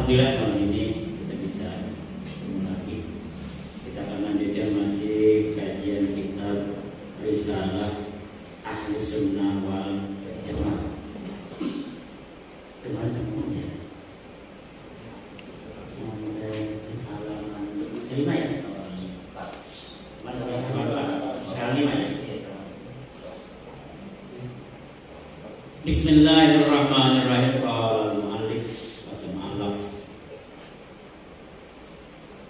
Alhamdulillah malam ini kita bisa ketemu lagi. Kita akan lanjutkan masih kajian kitab Risalah Ahli Sunnah wal Jamaah. Kemarin semuanya sampai halaman 5 ya? Sekarang 5 ya? Bismillahirrahmanirrahim.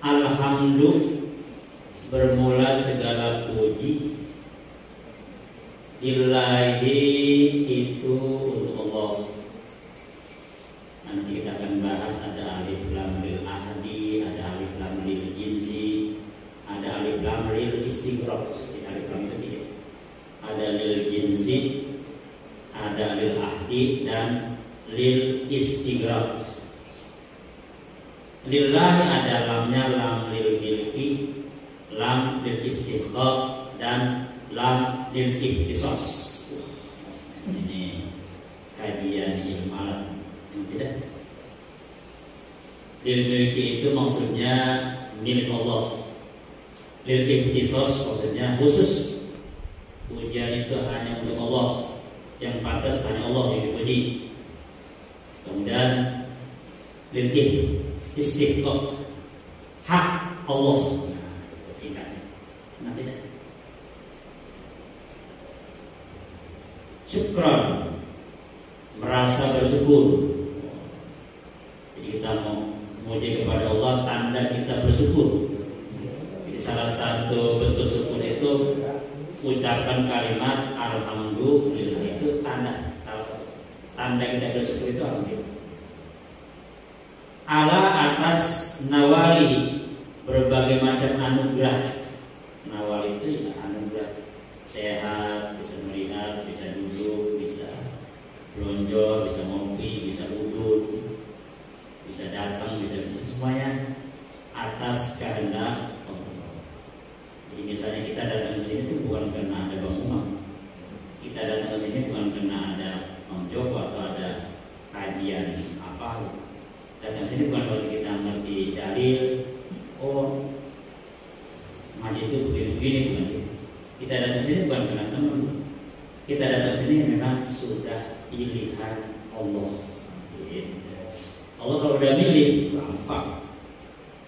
Alhamdulillah, bermula segala puji lillahi, itu untuk Allah. Nanti kita akan bahas ada alif lam lil ahadi, ada alif lam lil jinsi, ada alif lam lil istighraq. Alif lam itu tiga. Ada lil jinsi, ada lil ahdi, dan lil istighraq. Lillahi ada lamnya, lam lil milki, lam lil istighqaq, dan lam lil ihtisas. Ini kajian ilmu alam, tidak? Lil milki itu maksudnya milik Allah. Lil ihtisas maksudnya khusus. Pujian itu hanya untuk Allah, yang pantas hanya Allah yang dipuji. Kemudian lil istighqaq, hak Allah, singkatnya. Nah, tidak. Syukran, merasa bersyukur. Jadi kita mau memuji kepada Allah, tanda kita bersyukur. Jadi salah satu bentuk syukur itu ucapan kalimat alhamdulillah, itu tanda, salah satu tanda kita bersyukur itu alhamdulillah. Ala atas nawali, berbagai macam anugerah. Nawali itu ya anugerah, sehat, bisa melihat, bisa duduk, bisa belonjo, bisa ngopi, bisa duduk, bisa datang, bisa semuanya atas kehendak Allah. Jadi misalnya kita datang ke sini itu bukan karena ada Bang Umar. Kita datang ke sini bukan karena ada Bang Joko atau ada kajian apa. Datang sini bukan berarti kita ngerti dalil, oh maju itu begini-begini, bukan. Kita datang sini bukan karena teman. Kita datang sini memang sudah pilihan Allah. Allah kalau udah milih gampang.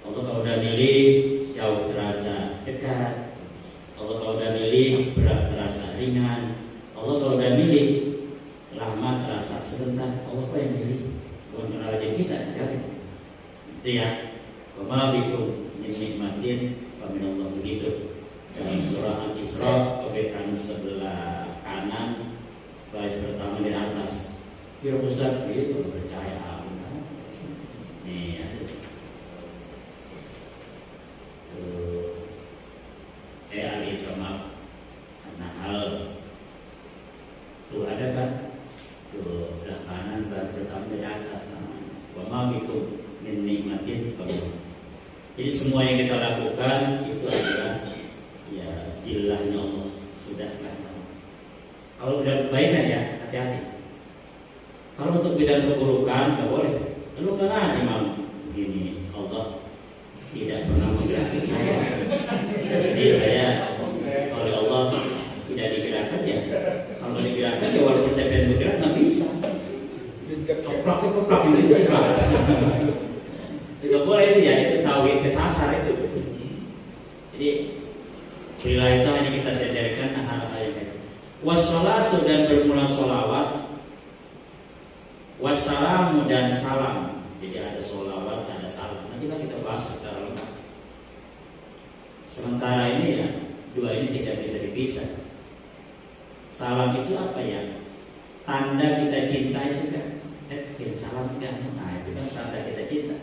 Allah kalau udah milih jauh terasa dekat. Allah kalau udah milih berat terasa ringan. Allah kalau udah milih lama terasa sebentar. Allah kok yang milih? Bukan karena rajin kita, jadi itu ya. Wa ma bikum min nikmatin fa minallah, begitu. Dalam surah Al-Isra kebetulan sebelah kanan baris pertama dari atas. Ya Ustaz, itu percaya nih ya. Al-Isra An-Nahl tuh ada kan? Tuh belah kanan baris pertama dari atas namanya. Wa ma bikum min nikmatin. Jadi semua yang kita lakukan itu adalah ya ilahnya Allah, sudah kan. Kalau udah kebaikan ya hati-hati. Kalau untuk bidang keburukan nggak boleh. Lu nggak ngaji malu begini, Allah tidak pernah menggerakkan saya. Jadi saya oleh Allah tidak digerakkan ya. Kalau digerakkan ya walaupun saya pengen bergerak nggak bisa. Keplak ini juga. Tidak boleh itu ya, itu tauhid kesasar itu. Jadi bila itu hanya kita sadarkan hal-hal yang baik. Wassalatu, dan bermula sholawat. Wassalamu, dan salam. Jadi ada sholawat, ada salam. Nanti kita bahas secara lengkap. Sementara ini ya, dua ini tidak bisa dipisah. Salam itu apa ya? Tanda kita cinta itu kan. Salam kan, nah itu kan tanda kita cinta.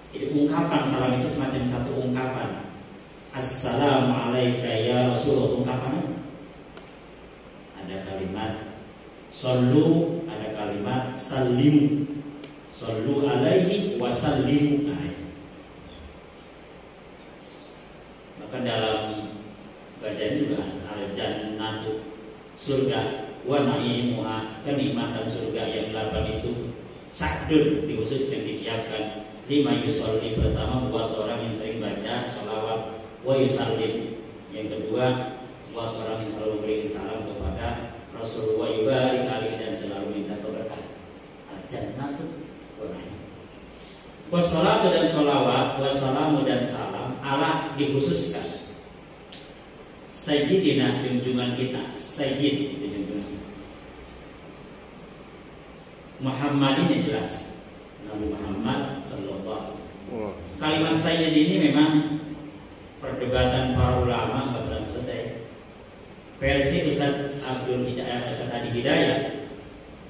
Jadi ungkapan salam itu semacam satu ungkapan. Assalamualaikum ya Rasulullah, ungkapannya ada kalimat sallu, ada kalimat sallimu, sallu alaihi wa sallimu. Nah, bahkan dalam bacaan juga al-jannatu, surga, wa na'imuha, kenikmatan surga yang 8 itu Sakdun dikhususkan disiapkan lima yusolli, pertama buat orang yang sering baca sholawat, wa yusallim, yang kedua buat orang yang selalu memberi salam kepada Rasulullah, yubarik alaihi, dan selalu minta berkah. Al-jannatu wa na'im. Wassalatu dan sholawat, wassalamu dan salam, ala dikhususkan Sayyidina, junjungan kita, Sayyid itu junjungan kita. Muhammad ini jelas Nabi Muhammad sallallahu alaihi wasallam. Kalimat Sayyid ini memang perdebatan para ulama nggak pernah selesai. Versi Ustaz Abdul Hidayah, Ustaz Adi Hidayah,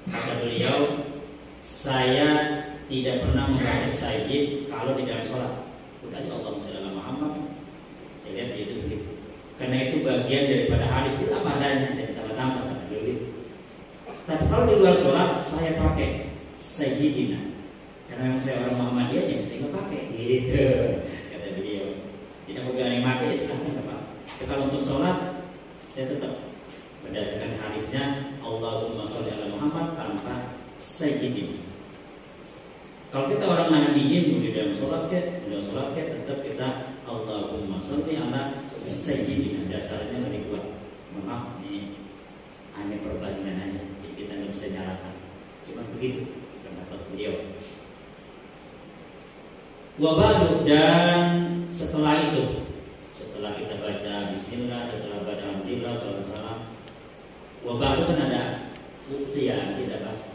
kata beliau, saya tidak pernah membaca Sayyid kalau di dalam sholat. Udah aja Allahumma shalli ala Muhammad. Saya lihat itu begitu. Karena itu bagian daripada hadis itu apa adanya, jadi tambah-tambah kata beliau. Tapi kalau di luar sholat saya pakai Sayyidina, karena memang saya orang Muhammadiyah, jadi saya nggak pakai. Gitu kata beliau. Tidak mau berani pakai, silahkan Bapak. Tapi kalau untuk sholat saya tetap berdasarkan hadisnya Allahumma sholli ala Muhammad tanpa Sayyidina. Kalau kita orang Nahdiyin di dalam sholat tetap kita Allahumma sholli ala Sayyidina, dasarnya lebih kuat. Maaf, ini hanya perbandingan aja, jadi kita nggak bisa nyalakan. Cuma begitu pendapat beliau. Wabadu, dan setelah itu, setelah kita baca Bismillah, setelah baca Alhamdulillah, sallallahu alaihi wasallam, wabadu kan ada bukti ya, tidak pasti.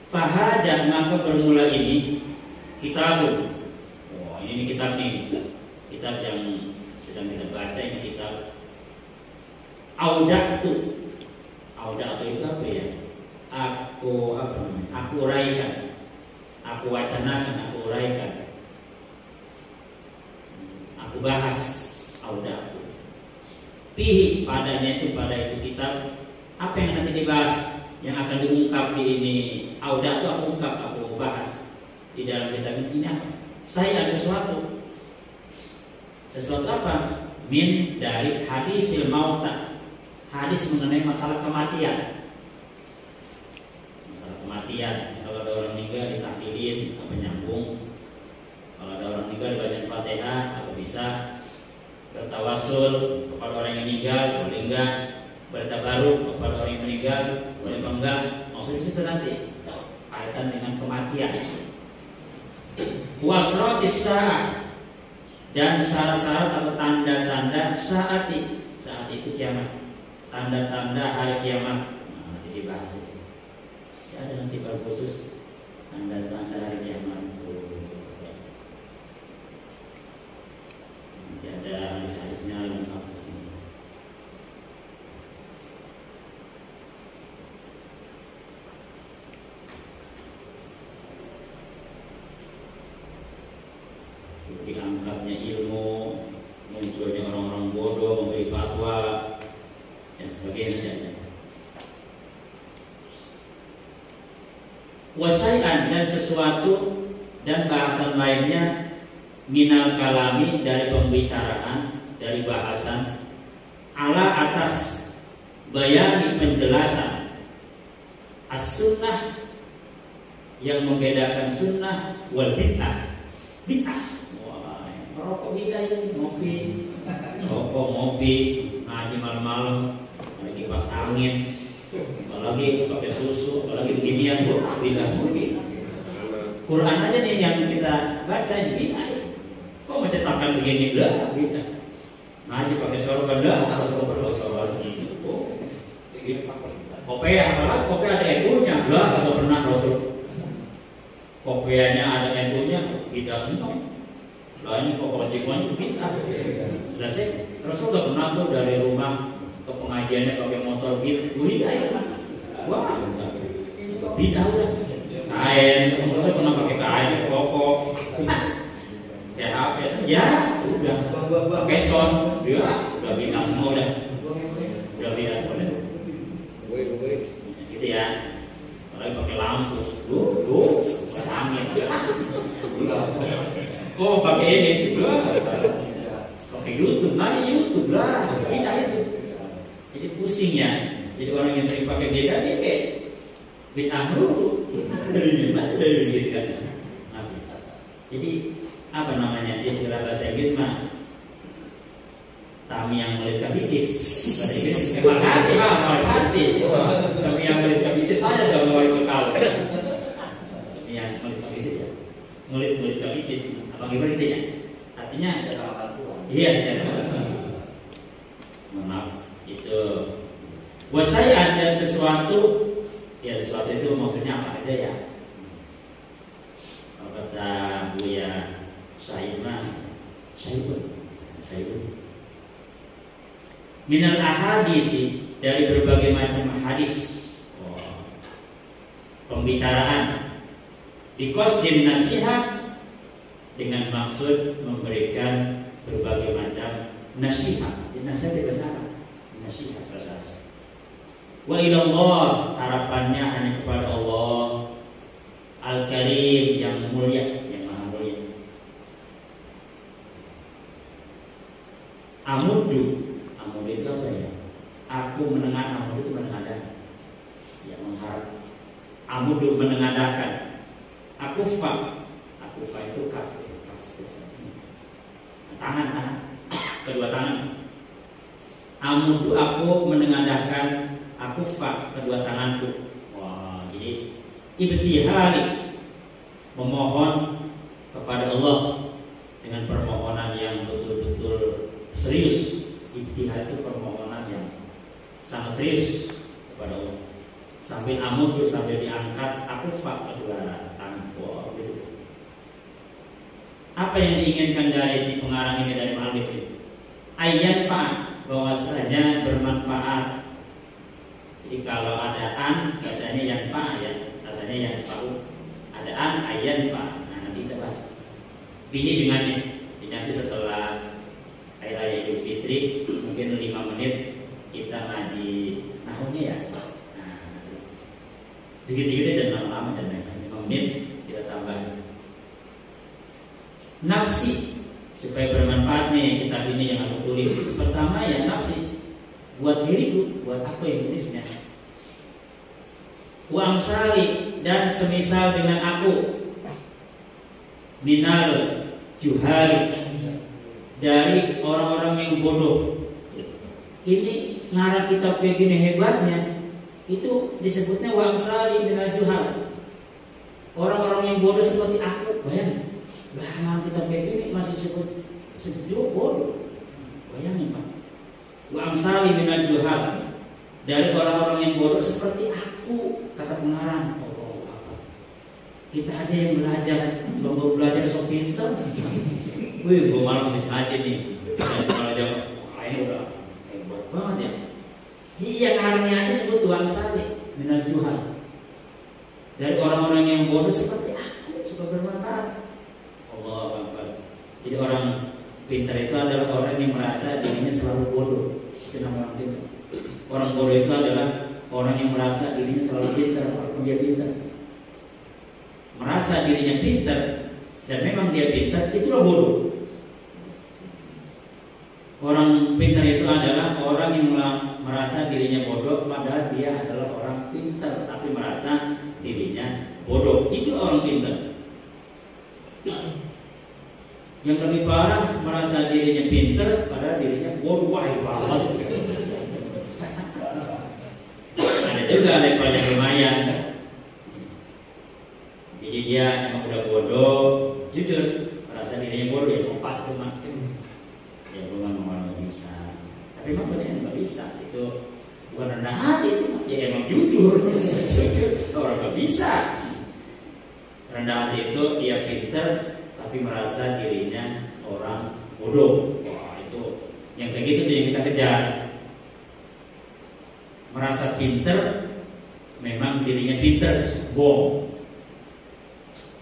Fahaja, maka bermula ini kitabun. Oh, ini kitab nih, kitab yang sedang kita baca ini kitab Auda'tu. Auda'tu itu apa ya? Aku uraikan, aku wacanakan, aku uraikan, aku bahas. Auda'tu pihi, padanya itu, pada itu kitab. Apa yang nanti dibahas, yang akan diungkap di ini Auda'tu, aku ungkap, aku bahas di dalam kitab ini apa? Saya ada sesuatu apa? Min, dari hadisil mauta, hadis mengenai masalah kematian. Masalah kematian, kalau ada orang meninggal ditahlilin, apa nyambung? Kalau ada orang meninggal dibaca Fatihah, apa bisa? Bertawasul kepada orang yang meninggal, boleh enggak? Bertabaruk kepada orang yang meninggal, boleh enggak? Maksudnya itu nanti kaitan dengan kematian. Wasratis sa'ah, dan syarat-syarat atau tanda-tanda saat itu kiamat, tanda-tanda hari kiamat. Nah, nanti dibahas itu. Ya, ada nanti bab khusus tanda-tanda hari kiamat. Nanti ada hadis-hadisnya lengkap di sini. Diangkatnya ilmu, munculnya orang-orang bodoh memberi fatwa dan sebagainya. Wasai'an, dan sesuatu dan bahasan lainnya, minal kalami, dari pembicaraan, dari bahasan, ala atas bayani penjelasan, as-sunnah, yang membedakan sunnah wal bid'ah. Bid'ah, rokok bid'ah ini, ngopi, ngaji malam-malam, lagi kipas angin, apalagi pakai susu, apalagi beginian, bid'ah. Quran aja nih yang kita baca ini bid'ah. Kok mencetakan begini, bid'ah. Ngaji pakai sorban, harus pakai sorban. Kopea, apalagi kopea ada ekornya, atau pernah Rasul. Kopianya ada ekornya, tidak senang. Lainnya kok ojeknya bid'ah. Selesai. Rasul gak pernah tuh dari rumah ke pengajiannya pakai motor bid'ah ya. Wah, bid'ah udah. Kain, Rasul pernah pakai kain, rokok, kayak HP saja, udah. Pakai sound, ya, udah bid'ah semua udah. Udah bid'ah semua udah. Gitu ya. Apalagi pakai lampu, pas angin. Oh, pakai ini, pakai YouTube, YouTube lah, beda itu. Jadi pusing ya. Jadi orang yang sering pakai beda dia kayak bid'ah dulu. Dari dunia tidak bisa. Jadi apa namanya istilah bahasa Inggris mah tami yang melihat kabitis. Bahasa Inggris emang hati. Tami yang melihat kabitis aja dong mau itu kau. Tami yang melihat kabitis ya. Melihat kabitis. Apa gimana gitu ya? Artinya iya secara maaf itu buat saya ada sesuatu ya, sesuatu itu maksudnya apa aja ya. Kalau kata Buya Saibun minal ahadisi, dari berbagai macam hadis, pembicaraan biqasdin nasihat, dengan maksud memberikan berbagai macam nasihat. Nasihat itu bahasa apa? Nasihat bahasa Arab. Wa ilallah, harapannya hanya kepada Allah Al-Karim, yang mulia, yang maha mulia. Amudu itu apa ya? Aku menengadah, amudu itu menengadah, ya mengharap. Amudu menengadahkan. Akufa itu kaf, tangan, kedua tangan. Amudu, aku menengadahkan. Akufa, kedua tanganku. Wah, jadi ibtihari, memohon kepada Allah dengan permohonan yang betul-betul serius. Ibtihari itu permohonan yang sangat serius kepada Allah. Sambil amudu, sambil diangkat. Akufa, kedua tanganku. Wah, gitu. Apa yang diinginkan dari si pengarang ini, dari mu'allif ini? Ayat fa', bahwasanya bermanfaat. Jadi kalau ada an, katanya yang fa, ya rasanya yang fa'u. Ada an, ayan fa. Nah, nanti kita bahas. Bihi dengannya. Jadi nanti setelah Hari Raya Idul Fitri, mungkin 5 menit kita ngaji nahwnya ya. Nah, dikit-dikit dan lama-lama dan 5 menit kita tambah. Nafsi, supaya bermanfaat nih kitab ini yang aku tulis. Pertama ya nafsi, buat diriku, buat aku yang tulisnya. Wa amsali, dan semisal dengan aku. Minal juhali, dari orang-orang yang bodoh. Ini ngarang kitab kayak gini hebatnya, itu disebutnya wa amsali minal juhal. Orang-orang yang bodoh seperti aku, bayangin. Ngarang kitab kayak gini masih sebut bodoh. Bayangin Pak. Wa amsali minal juhal, dari orang-orang yang bodoh seperti aku, kata pengarang. Oh, apa? Kita aja yang belajar sok pinter. Wih, gue malah bisa aja nih. Saya sekolah jam, ini udah hebat banget ya. Iya, ngarangnya aja disebut wa amsali minal juhal, dari orang-orang yang bodoh seperti aku, supaya bermanfaat. Allah Akbar. Jadi orang pintar itu adalah orang yang merasa dirinya selalu bodoh. Itu nama orang pintar. Orang bodoh itu adalah orang yang merasa dirinya selalu pintar, walaupun dia pintar. Merasa dirinya pintar dan memang dia pintar, itulah bodoh. Orang pintar itu adalah orang yang merasa dirinya bodoh, padahal dia adalah orang pintar, tapi merasa dirinya bodoh. Itu orang pintar. Yang lebih parah, merasa dirinya pintar, padahal dirinya bodoh. Wah, banget. Ada juga level yang lumayan. Jadi dia emang udah bodoh, jujur, merasa dirinya bodoh, ya mau pas cuma. Ya memang nggak bisa. Tapi memang benar nggak bisa. Itu bukan rendah hati, itu ya emang jujur. Orang nggak bisa. Rendah hati itu dia pintar, tapi merasa dirinya orang bodoh. Wah, itu yang kayak gitu yang kita kejar. Merasa pintar, memang dirinya pintar, bohong.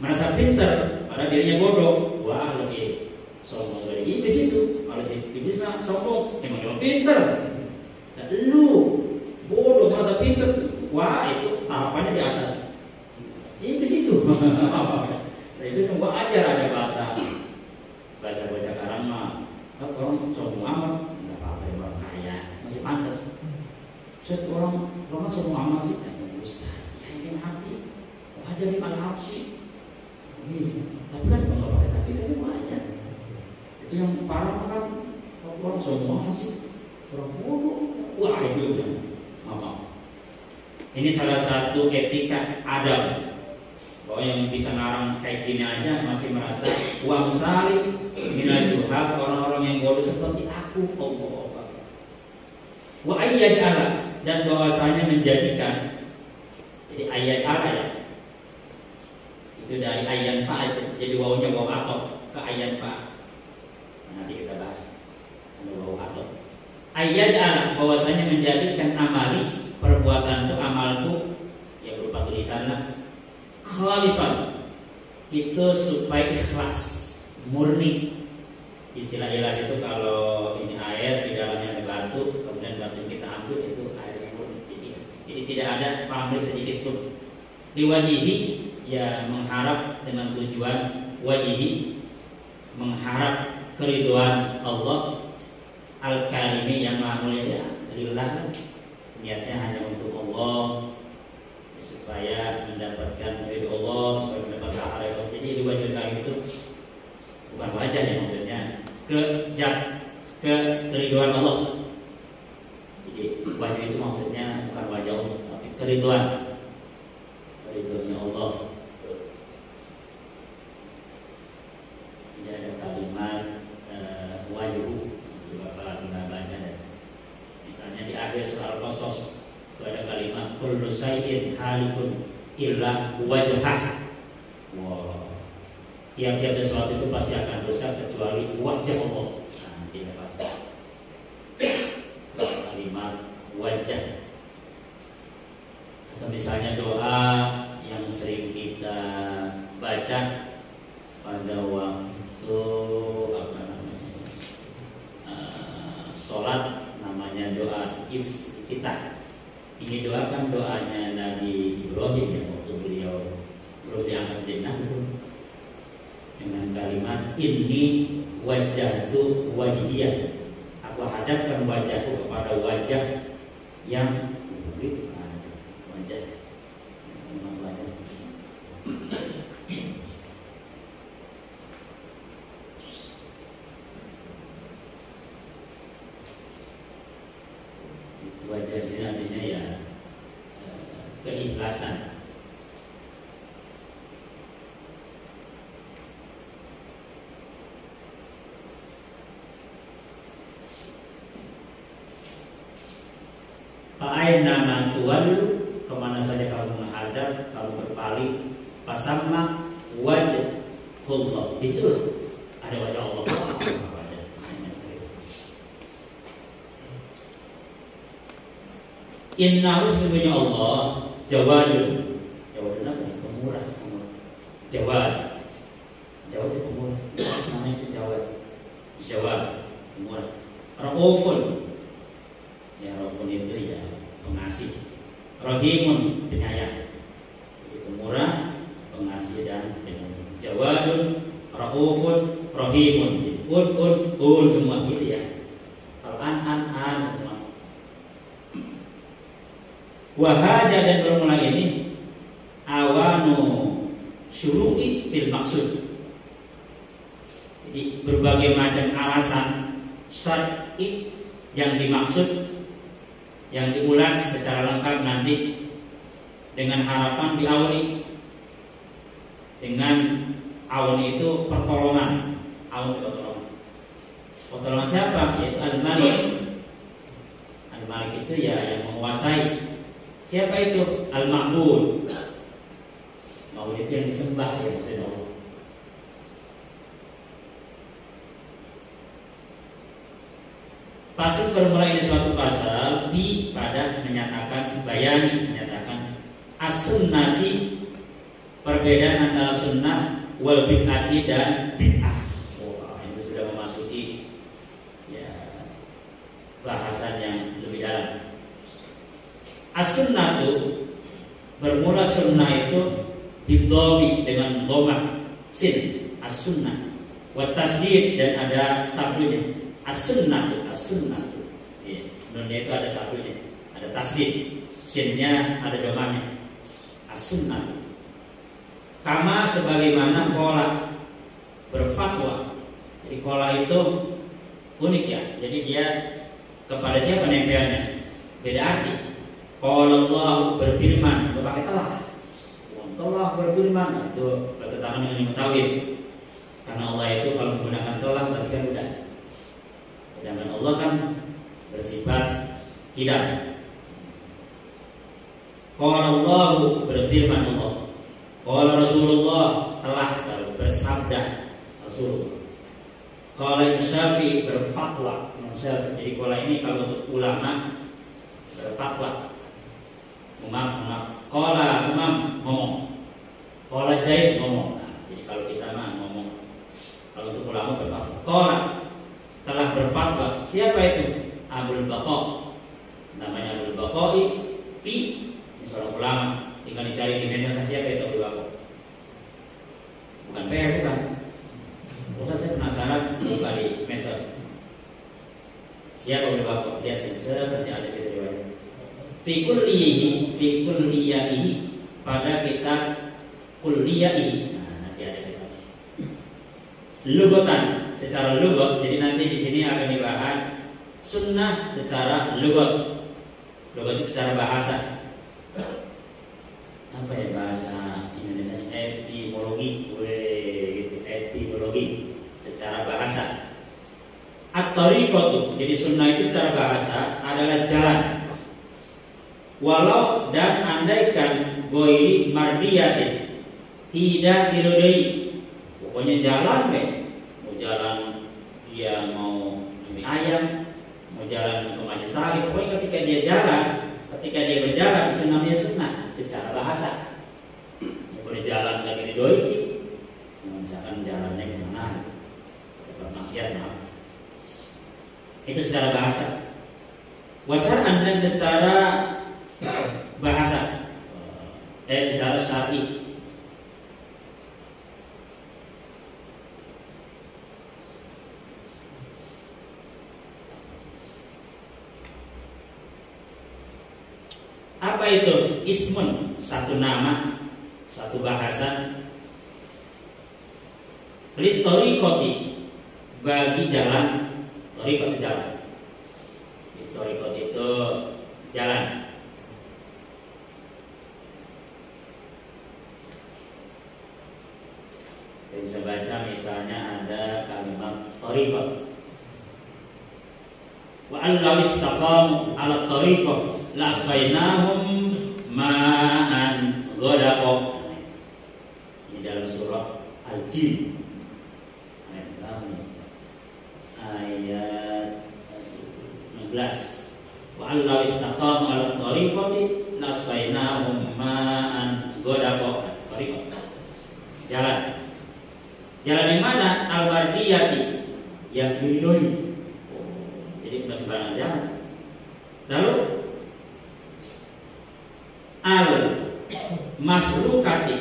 Merasa pintar, padahal dirinya bodoh. Wah, lebih sombong dari iblis itu. Kalau si iblis mah sombong, emang pintar. Dan lu bodoh merasa pintar, wah itu tahapannya di atas iblis itu. Iblis mau ajar ada bahasa baca karang mah. Orang sombong amat, nggak apa-apa ya, orang kaya masih pantas. Set orang sombong amat sih, kan Ustaz, ya ini hati. Wajar di mana sih? Tapi kan kalau pakai tapi kan wajar. Itu yang parah kan orang semua masih orang bodoh. Wah itu udah maaf. Ini salah satu etika adab. Bahwa yang bisa ngarang kayak gini aja masih merasa uang saling minal juhab, orang-orang yang bodoh seperti aku. Wa ayyad ala, dan bahwasanya menjadikan, jadi ayat ala ya, itu dari ayat fa, jadi wawunya waw atau ke ayat fa. Nanti kita bahas waw atau ayat ala, bahwasanya menjadikan amali, perbuatanku, amalku yang berupa tulisan lah, khalisan, itu supaya ikhlas, murni. Istilah ikhlas itu kalau ini air di dalamnya ada batu, kemudian batu yang kita ambil itu air yang murni. Jadi tidak ada pamrih sedikit pun. Diwajihi, ya mengharap dengan tujuan wajihi, mengharap keriduan Allah al-karimi yang maha mulia, ya lillah, niatnya hanya untuk Allah, supaya mendapatkan ridho Allah, supaya mendapatkan pahala. Jadi diwajibkan itu bukan wajah ya, maksudnya keriduan Allah. Jadi wajah itu maksudnya bukan wajah Allah, tapi keriduannya Allah. Jadi ada kalimat wajhu, Bapak tinggal baca deh. Misalnya di akhir surah Al-Qasas ada kalimat kullu syai'in halikun illa wajhah. Wow. Tiap-tiap sesuatu itu pasti akan rusak kecuali wajah Allah. Nah, tidak pasti. Kalimat wajah. Atau misalnya doa yang sering kita baca pada waktu sholat, namanya doa iftitah. Ini doa kan doanya Nabi Ibrahim ya, waktu beliau belum diangkat jadi nabi, dengan kalimat ini wajjahtu wajhiyah, aku hadapkan wajahku kepada wajah yang wajah memang wajah. Wajah di sini artinya ya keikhlasan. Fa'aina ma tuwallu, kemana saja kamu menghadap, kamu berpaling, fasamma wajhullah, di situ ada wajah Allah. Innahu, sesungguhnya Allah jawadun. Jawadun apa? Pemurah. Jawad itu pemurah. Namanya itu jawad pemurah. Raufun, ya raufun itu ya pengasih. Rahimun, penyayang. Jadi pemurah, pengasih dan penyayang. Jawadun, raufun, rahimun. Un semua gitu ya. Kalau an semua. Wahaja, dan bermula ini awanu syuru'i fil maksud. Jadi berbagai macam alasan syar'i yang dimaksud, yang diulas secara lengkap nanti, dengan harapan diawali dengan awan itu pertolongan. Awan pertolongan. Pertolongan siapa? Yaitu Al-Malik. Al-Malik itu ya yang menguasai. Siapa itu? Al-Ma'bud. Ma'bud itu yang disembah ya maksudnya Allah. Pasal bermula ini suatu pasal bi pada menyatakan menyatakan as-sunnati, perbedaan antara sunnah, wal bid'ati, dan bid'ah. Ini sudah memasuki ya bahasan yang lebih dalam. As-sunnatu, bermula sunnah itu didhomi dengan dhamma sin, as-sunnah, wa tasdid, dan ada sabdunya. As-sunnatu, ya, nunnya itu ada sabdunya, ada tasdid, sinnya ada dhammanya. As-sunnah, Kama sebagaimana qala berfatwa. Jadi qala itu unik ya. Jadi dia kepada siapa nempelnya? Beda arti. Qala Allah berfirman, pakai telah. Allah berfirman itu bertentangan dengan ilmu tauhid. Karena Allah itu kalau menggunakan telah berarti kan udah. Sedangkan Allah kan bersifat tidak. Qala Allah berfirman Allah. Qala Rasulullah telah bersabda Rasulullah. Qala Imam Syafi'i berfatwa. Jadi qala ini kalau untuk ulama berfatwa. Qala Imam ngomong. Qala Zaid ngomong. Nah, jadi kalau kita mah ngomong. Kalau untuk ulama berfatwa. Qala telah berfatwa. Siapa itu? Abul Baqa. Namanya Abul Baqai fi. Ini seorang ulama. Tinggal dicari di medsos siapa itu Abul Baqa. Bukan PR bukan. Ustaz saya penasaran buka di medsos. Siapa Abul Baqa? Lihat seperti ada situ riwayat. Fi kulliyahi pada kitab kulliyahi. Nah, nanti ada kitab. Lugatan secara lugat. Jadi nanti di sini akan dibahas sunnah secara lugat. Lugat itu secara bahasa. Apa ya bahasa Indonesia? Etimologi, gitu. Etimologi secara bahasa. At-tariqatu. Jadi sunnah itu secara bahasa adalah jalan. Walau dan andaikan goiri mardiyatin tidak dirodai, pokoknya jalan mau jalan dia mau ambil ayam, mau jalan ke Majasari, pokoknya ketika dia berjalan itu namanya sunnah secara bahasa. Boleh jalan lagi dirodai, misalkan jalannya kemana, tempat maksiat itu secara bahasa. Wasaran dan secara bahasa secara syar'i. Apa itu? Ismun, satu nama, satu bahasa. Li tariqati, bagi jalan. Tariqat itu jalan. Tariqat itu jalan. Kita bisa baca misalnya ada kalimat tariqat. Wa allaw istaqamu 'ala tariqah lasbainahum ma'an ghadaqa. Ini dalam surah Al-Jin ayat 16. Wa allaw istaqamu 'ala tariqati lasbainahum ma'an ghadaqa. Tariqah jalan. Jalan yang mana? Al-Mardiyati, yang diridhoi. Jadi bukan sembarangan jalan. Lalu Al-Maslukati,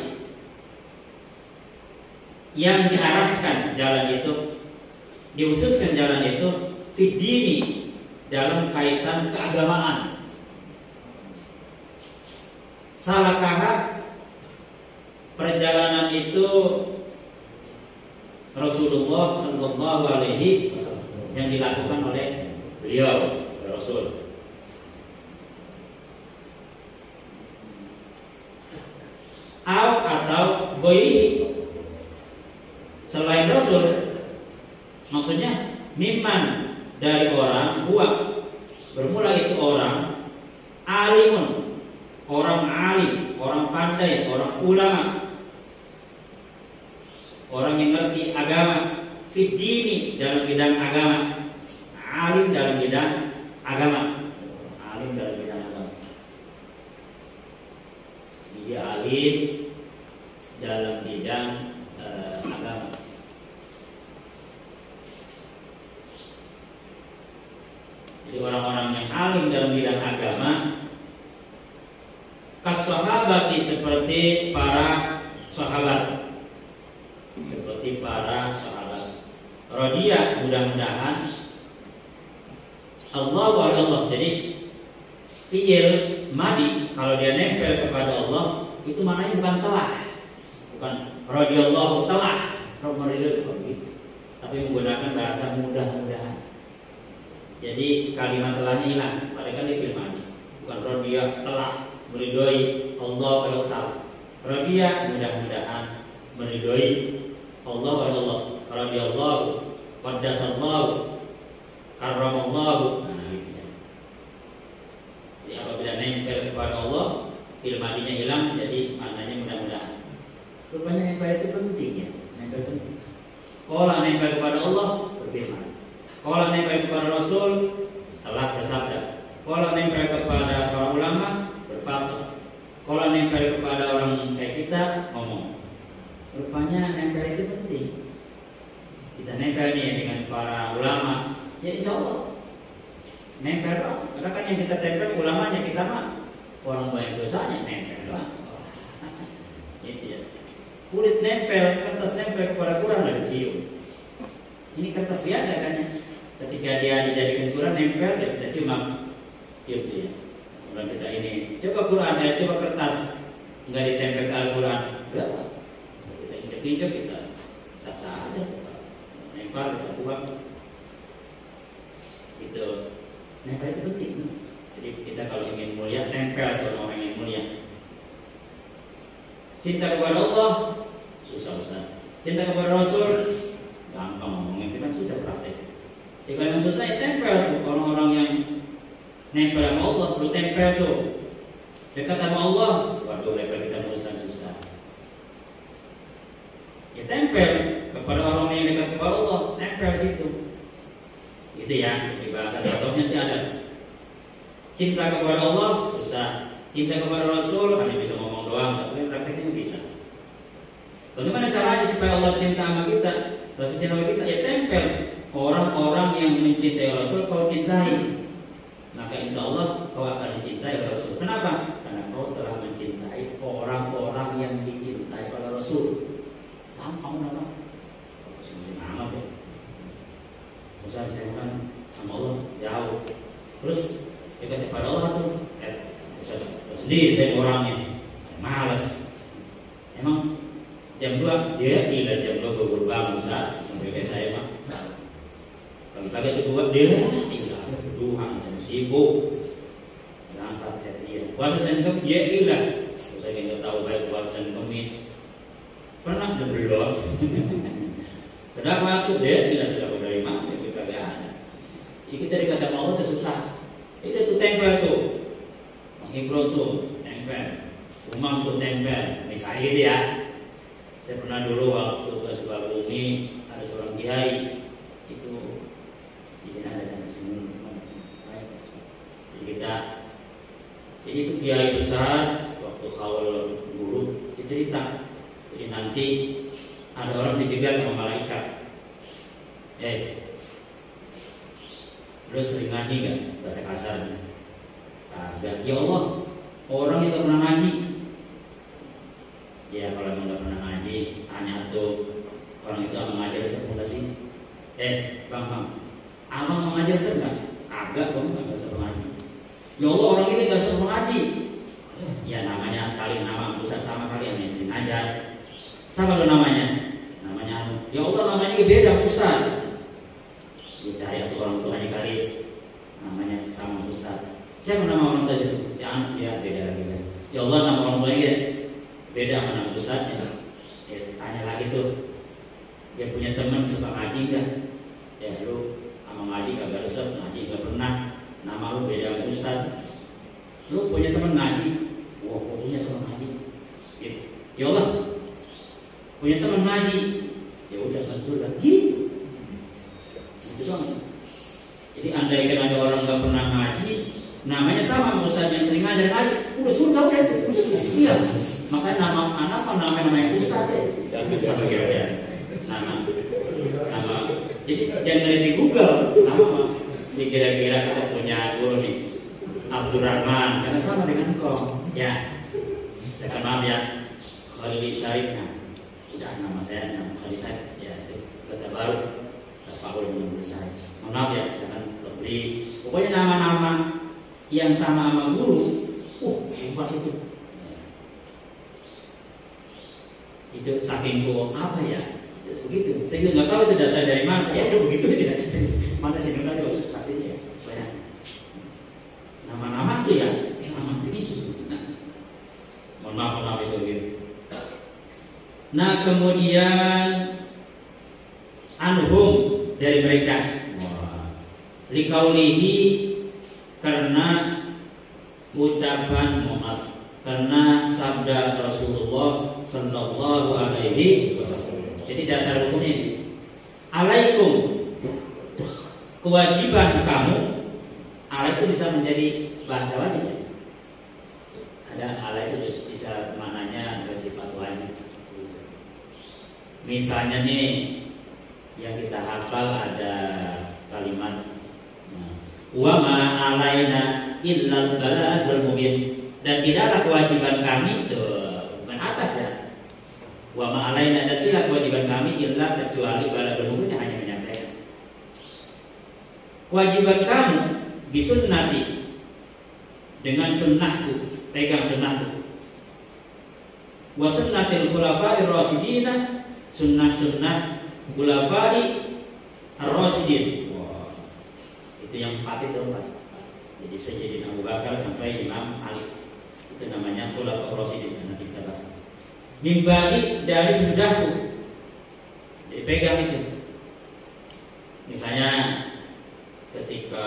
yang diarahkan jalan itu, dihususkan jalan itu fiddini, dalam kaitan keagamaan. Salakaha, perjalanan itu Rasulullah Sallallahu Alaihi Wasallam, yang dilakukan oleh beliau Rasul. Atau goiri, selain Rasul, maksudnya mimman, dari orang, bermula itu orang alimun, orang alim, orang pandai, seorang ulama, orang yang ngerti agama, fiddini, dalam bidang agama, alim dalam bidang agama, alim dalam bidang agama. Dia alim dalam bidang agama. Jadi orang-orang yang alim dalam bidang agama, kas-sahabati, seperti para sahabat. Seperti para sahabat. Radiyah, mudah-mudahan Allah wa Allah. Jadi fi'il madi kalau dia nempel kepada Allah itu maknanya bukan telah, bukan radhiyallahu telah meridhoi gitu, tapi menggunakan bahasa mudah-mudahan. Jadi kalimat telahnya hilang, padahal di firman bukan radhiya telah meridhoi Allah kalau salah. Radhiya mudah-mudahan, meridhoi Allah kalau Allah, radhiyallahu, qaddasallahu, karramallahu. Nah, gitu ya. Jadi apabila nempel kepada Allah, ilmadinya hilang, jadi maknanya mudah-mudahan. Rupanya nempel itu penting ya, nempel penting. Kalau nempel kepada Allah berfirman, kalau nempel kepada Rasul telah bersabda, kalau nempel kepada para ulama berfatwa, kalau nempel kepada orang kayak kita ngomong. Rupanya nempel itu penting. Kita nempel nih dengan para ulama, ya insya Allah nempel dong. Karena kan yang kita tempel ulamanya, kita mah orang banyak dosanya, nempel doang. Gitu ya. Kulit nempel, kertas nempel kepada Quran dan cium. Ini kertas biasa kan ya. Ketika dia dijadikan Quran nempel, dia kita cium dia. Kemudian kita ini coba Quran, ya coba kertas, nggak ditempel ke Al-Quran, berapa? Kita injek-injek, kita sah-sah aja, nempel, kita buang. Itu nempel itu penting. Jadi kita kalau ingin mulia, tempel atau orang ingin mulia. Cinta kepada Allah susah. Cinta kepada Rasul gampang ngomongin, kita susah praktek. Jika yang susah ya tempel tuh. Orang-orang yang nempel sama Allah perlu tempel tuh. Dekat sama Allah, waduh level kita susah. Ya tempel kepada orang yang dekat kepada Allah, tempel situ. Gitu ya, di bahasa tasawufnya ada. Cinta kepada Allah susah, cinta kepada Rasul hanya bisa ngomong doang, tapi prakteknya bisa. Bagaimana caranya supaya Allah cinta sama kita, Rasul cinta sama kita? Ya tempel orang-orang yang mencintai Rasul kau cintai, maka insya Allah kau akan dicintai oleh Rasul. Kenapa? Karena kau telah mencintai orang-orang yang dicintai oleh Rasul. Gampang nama, nama deh. Usah disebutkan sama Allah jauh. Terus dekat kepada Allah tuh, sendiri saya orangnya malas. Emang jam 2 dia tidak jam 2 gue bangun saat sampai saya mah. Pagi-pagi itu buat dia tidak berduaan sama sibuk. Berangkat dia. Puasa Senin dia tidak. Saya nggak tahu baik puasa Senin Kamis. Pernah belum? Kenapa tuh dia tidak sudah dari mana? Dia kagak ada. Jadi kita dikata Allah itu susah. Itu tuh tempel tuh, menghibur tuh tempel, umam tuh tempel. Misalnya gitu ya, saya pernah dulu waktu ke Sukabumi ada seorang kiai itu di sini ada yang sini. Jadi itu kiai besar waktu kawal guru dia cerita. Jadi nanti ada orang dijegal sama malaikat. Lu sering ngaji gak? Bahasa kasar. Kagak. Ya Allah, orang itu pernah ngaji. Ya kalau emang udah pernah ngaji, tanya tuh orang itu abang ngajar resep enggak sih? Bang, abang ngajar resep enggak? Kagak, bang, enggak resep ngaji. Ya Allah, orang itu enggak resep ngaji. Ya namanya kali nama pusat sama kalian yang sering ngajar. Sama lo namanya? Namanya ya Allah, namanya beda pusat. Dicari atau orang tuanya kali namanya sama Ustaz. Siapa nama orang tua itu? Jangan ya beda lagi kan. Ya Allah, nama orang tuanya beda sama nama Ustaznya. Ya, tanya lagi tuh. Dia punya teman suka ngaji enggak? Ya lu sama ngaji kagak resep, ngaji enggak pernah. Nama lu beda sama Ustaz. Lu punya teman ngaji? Wah, gua punya teman ngaji. Gitu. Ya Allah, punya teman ngaji. Ya udah betul lagi. Jadi andaikan ada orang nggak pernah ngaji, namanya sama Ustaz yang sering ngajar ngaji, udah surga udah itu. Iya. Makanya nama anak apa namanya Ustaz deh. Sama kira-kira. Nama. Jadi jangan lihat di Google. Nama. Ini kira-kira kita punya guru nih, Abdurrahman. Karena sama dengan kau. Ya. Saya maaf ya, Khalil Syarif. Udah nama saya nama Khalil Syarif. Ya itu kata baru. Fakul menurut saya. Maaf ya, misalkan lebih. Pokoknya nama-nama yang sama sama guru, hebat itu. Itu saking apa ya? Terus begitu. Saya nggak tahu itu dasar dari mana. Ya itu begitu ya. Mana sih benar itu saksinya? Banyak. Nama-nama itu ya. Nama itu. Mohon maaf itu gitu. Nah kemudian anhum dari mereka. Likaulihi karena ucapan Muhammad, karena sabda Rasulullah Sallallahu Alaihi Wasallam. Jadi dasar hukumnya ini. Alaikum, kewajiban kamu. Alaikum bisa menjadi bahasa wajib. Ada alaikum bisa maknanya bersifat wajib. Misalnya nih yang kita hafal ada kalimat wa ma alaina illal balagul mubin, dan tidaklah kewajiban kami itu bukan atas ya. Wa ma alaina, dan tidak kewajiban kami illa kecuali balagul mubin, hanya menyampaikan. Kewajiban kamu bisunnati, dengan sunnahku, pegang sunnahku. Wa sunnatil khulafa'ir rasyidin, sunnah-sunnah khulafai ar-rasyidin. Itu yang 4 itu pas. Jadi Sayyidina Abu Bakar sampai Imam Ali. Itu namanya khulafa ar-rasyidin, nanti kita bahas. Mimbali, dari sesudahku. Jadi pegang itu. Misalnya ketika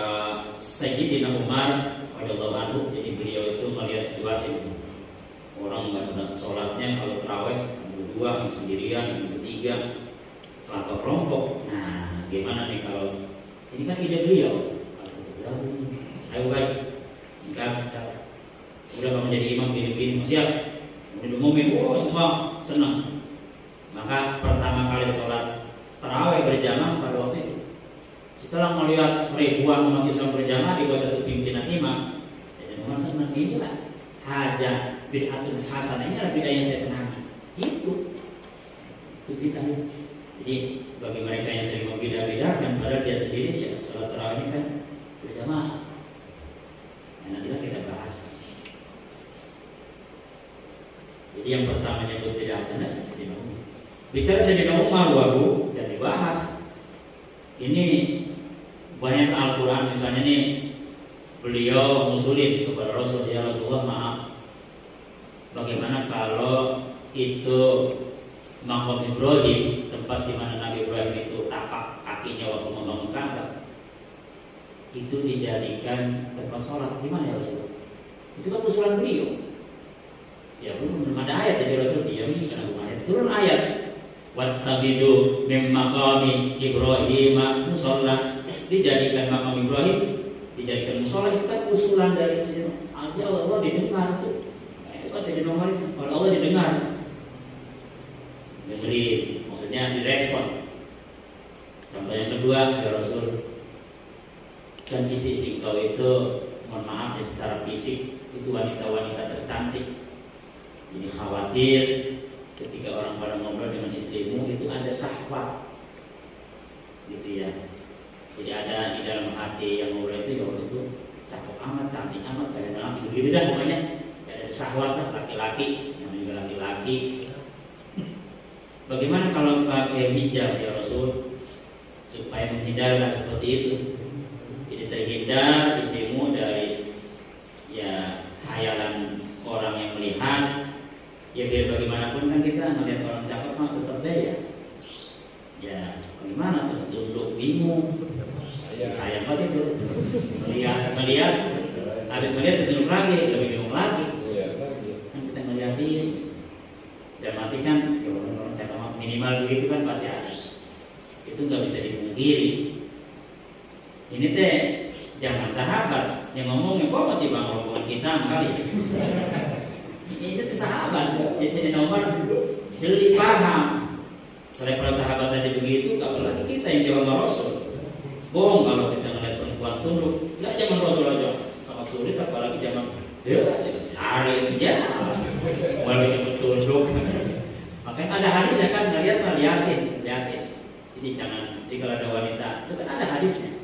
Sayyidina Umar radhiyallahu anhu, jadi beliau itu melihat situasi itu. Orang nggak sholatnya kalau tarawih berdua, sendirian, bertiga, kelompok. Nah, gimana nih kalau ini kan ide beliau? Ayo baik, enggak, udah kamu jadi imam gini-gini, siap. Udah diumumin, semua senang. Maka pertama kali sholat tarawih berjamaah pada waktu itu, setelah melihat ribuan umat Islam berjamaah di bawah satu pimpinan imam, jadi memang senang. Inilah hajat bid'atun hasanah, ini adalah bid'ah yang saya senangi. Itu bid'ah. Jadi bagi mereka yang sering membidah-bidahkan, padahal dia sendiri ya sholat tarawih kan berjamaah. Nantilah kita bahas. Jadi yang pertama nyebut bid'ah hasanah Sayyidina Umar. Bicara Sayyidina Umar wabu dan dibahas. Ini banyak Al-Quran, misalnya nih beliau ngusulin kepada Rasul, ya Rasulullah maaf, bagaimana kalau itu Maqam Ibrahim, tempat di mana Nabi Ibrahim itu tapak kakinya waktu membangun Ka'bah, itu dijadikan tempat sholat, gimana ya Rasulullah? Itu kan usulan beliau. Ya belum ada ayat dari Rasul, diam karena belum ayat. Turun ayat, wattakhidhu min maqami Ibrahim musalla, dijadikan makam Ibrahim, dijadikan musalla. Itu kan usulan dari Sayyidina Allah didengar tuh. Itu kan Sayyidina Umar, kalau Allah didengar, dengerin, maksudnya direspon. Contoh yang kedua, ya Rasul, dan isi kau itu, mohon maaf ya, secara fisik itu wanita-wanita tercantik. Jadi khawatir ketika orang pada ngobrol dengan istrimu itu ada syahwat, gitu ya. Jadi ada di dalam hati yang ngobrol itu, ya itu cakep amat, cantik amat, kayak dalam gitu dah pokoknya. Ya, ada syahwat lah, laki-laki, yang juga laki-laki. Bagaimana kalau pakai hijab ya Rasul, supaya menghindarlah seperti itu. Jadi terhindar istrimu dari ya khayalan orang yang melihat. Ya biar bagaimanapun kan kita melihat orang cakep mah tetap daya. Ya bagaimana tuh, tunduk bingung. Sayang banget itu. Melihat, habis melihat tunduk lagi, lebih bingung lagi. Kan kita ngeliatin, dan mati kan, ya orang cakep minimal begitu kan pasti ada. Itu nggak bisa dipungkiri. Ini teh zaman sahabat yang ngomongnya kok mati bang rombongan kita kali. Ini sahabat, jadi Sayyidina Umar jeli paham. Selain para sahabat tadi begitu, apalagi kita yang jawab Rasul. Bohong kalau kita ngeliat perempuan tunduk. Nggak zaman Rasul aja sangat sulit, apalagi zaman dia sehari ya, walaupun tunduk. Makanya ada hadisnya kan, lihatin. Jadi jangan, jika ada wanita, itu kan ada hadisnya.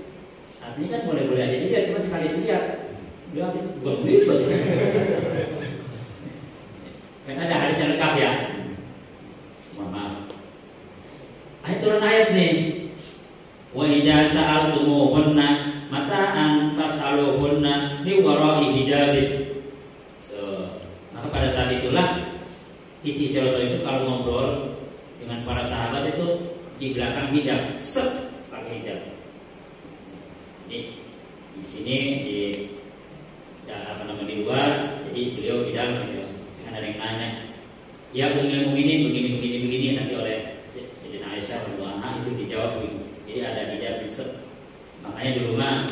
Artinya kan boleh-boleh aja dia cuma sekali lihat begitu aja. Kan ada hadis yang lengkap ya. saat itulah istri Rasul itu kalau ngobrol dengan para sahabat itu di belakang hijab, set pakai hijab. Jadi di sini di di luar, jadi beliau di dalam masih ada yang nanya, ya umum ini begini nanti oleh Sayyidina Aisyah radhiyallahu anha itu dijawab begini. Jadi ada hijab set. Makanya di rumah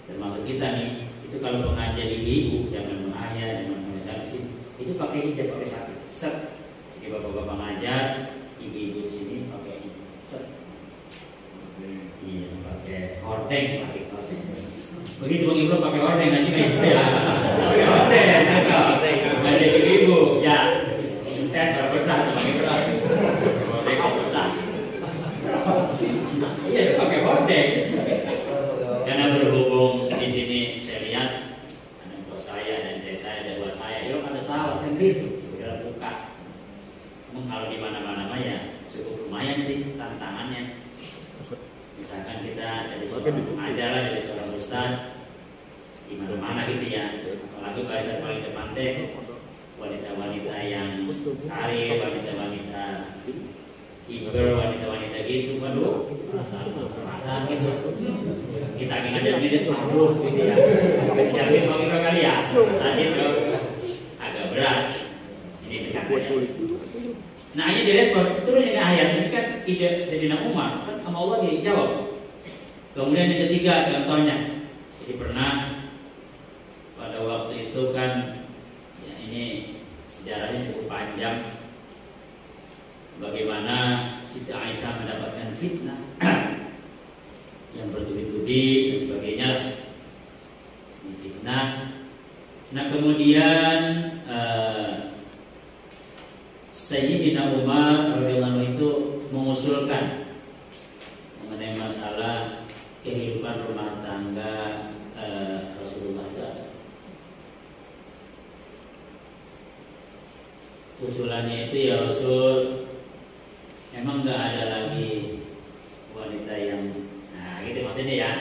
termasuk kita nih, itu kalau pengajian ibu jangan ayah, jangan mengajar di sini, itu pakai hijab, pakai sakit, set. Jadi bapak-bapak ngajar, ibu-ibu di sini pakai hijab, set. Iya, pakai hordeng. Begitu Bang Ibnu pakai hordeng aja kan? Pakai hordeng, asal. Ngajar ibu-ibu, ya. Kalau pernah, Bang Ibnu. Hordeng pernah. Iya, itu pakai hordeng. Karena berhubung di sini saya lihat ada bos saya dan saya ada dua saya, yuk ada sawah kan gitu, udah buka. Emang kalau di mana-mana mah ya cukup lumayan sih tantangannya. Misalkan kita jadi seorang pengajar lah, jadi seorang ustaz di mana-mana gitu ya. Apalagi barisan paling depan teh wanita-wanita yang karir, wanita-wanita hijber, wanita-wanita gitu, waduh, perasaan gitu. Kita lagi ngajar gitu, aduh, gitu ya. Jadi mau kita kali ya, saat itu agak berat. Ini bercanda. Nah, ini direspon, turun ini ayat ini kan ide Sayyidina Umar, kan sama Allah dijawab. Kemudian yang ketiga contohnya, jadi pernah pada waktu itu kan, ya ini sejarahnya cukup panjang. Bagaimana Siti Aisyah mendapatkan fitnah yang bertubi-tubi dan sebagainya, fitnah. Nah kemudian Sayyidina Umar radhiyallahu anhu itu mengusulkan mengenai masalah kehidupan rumah tangga Rasulullah itu. Usulannya itu, ya Rasul, memang nggak ada lagi wanita yang, nah gitu maksudnya ya.